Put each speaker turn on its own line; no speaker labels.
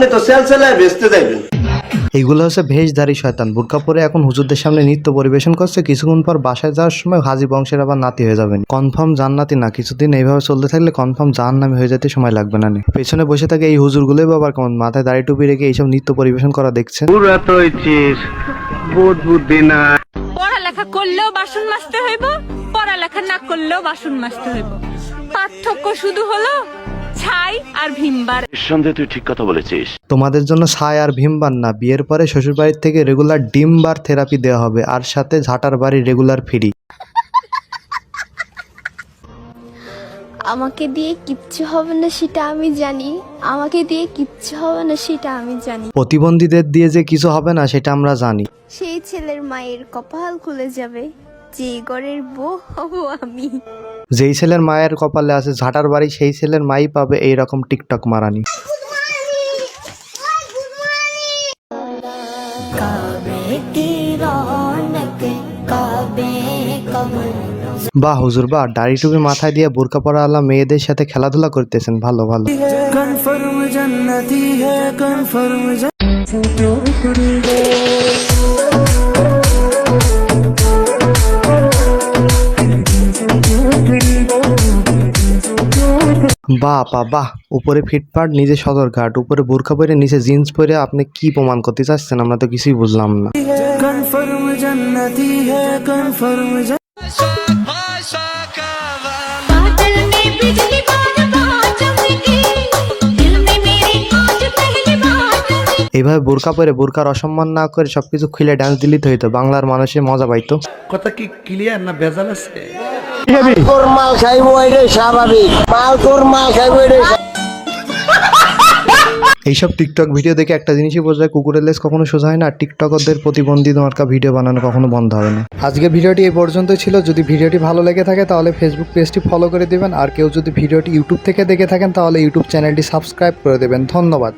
আপনি তো সেলসেলায় বেচতে যাইবেন।
এইগুলো হচ্ছে ভেষধারী শয়তান, বুরকা পরে এখন হুজুরদের সামনে নৃত্য পরিবেশন করছে। কিছুক্ষণ পর বাসায় যাওয়ার সময় হাজী বংশের আবার নাতি হয়ে যাবেন। কনফার্ম জান্নাতি না, কিছুদিন এইভাবে চলতে থাকলে কনফার্ম জাহান্নামী হয়ে যেতে সময় লাগবে না। পেছনে বসে থাকে এই হুজুরগুলোই বাবার কেমন মাথায় দাড়ি টুপি রেখে এইসব নৃত্য পরিবেশন করা দেখছেন।
পুরা তো হইছিস, বুদ্ধি না।
পড়ালেখা করলেও বাসন মাজতে হইব, পড়ালেখা না করলেও বাসন মাজতে হইব। পার্থক্য শুধু হলো ছাই আর ভিমবার।
নিঃসন্দেহে তুই ঠিক কথা বলেছিস।
তোমাদের জন্য ছাই আর ভীমবার না, বিয়ের পরে শ্বশুর বাড়ির থেকে রেগুলার ডিমবার থেরাপি দেওয়া হবে, আর সাথে ঝাঁটার বাড়ি রেগুলার ফ্রি।
আমাকে দিয়ে কিচ্ছু হবে না সেটা আমি জানি, আমাকে দিয়ে কিচ্ছু হবে না সেটা আমি জানি।
প্রতিবন্ধীদের দিয়ে যে কিছু হবে না সেটা আমরা জানি।
সেই ছেলের মায়ের কপাল খুলে যাবে, যে ঘরের বউ হব আমি।
যেই ছেলের মায়ের কপালে আছে ঝাঁটার বাড়ি, সেই ছেলের মাই পাবে এইরকম টিকটক মারানি। বাহ হুজুর বাহ, দাড়ি টুপি মাথায় দিয়ে বোরকা পরা আল্লাহ মেয়েদের সাথে খেলাধুলা করতেছেন, ভালো ভালো। বাহ বাহ বাহ, উপরে ফিটপাট নিচে সদরঘাট, উপরে বোরকা পরে নিচে জিন্স পরে আপনি কি প্রমাণ করতে চাচ্ছেন? আমরা তো কিছুই বুঝলাম না। এইভাবে বোরকা পরে বোরকার অসম্মান না করে সবকিছু খুলে ডান্স দিলিতে হইতো, বাংলার মানুষের মজা পাইতো।
কথা কি ক্লিয়ার না ভেজাল আছে?
মাল খাইবো এটাই স্বাভাবিক, মাল তোর মাল খাইবো এটাই।
এইসব টিকটক ভিডিও দেখে একটা জিনিসই বোঝা যায়, কুকুরের লেজ কখনো সোজা হয় না, আর টিকটকারদের প্রতিবন্ধী মার্কা ভিডিও বানানো কখনো বন্ধ হবে না। আজকে ভিডিওটি এই পর্যন্তই ছিল। যদি ভিডিওটি ভালো লেগে থাকে তাহলে ফেসবুক পেজটি ফলো করে দিবেন, আর কেউ যদি ভিডিওটি ইউটিউব থেকে দেখে থাকেন তাহলে ইউটিউব চ্যানেলটি সাবস্ক্রাইব করে দেবেন। ধন্যবাদ।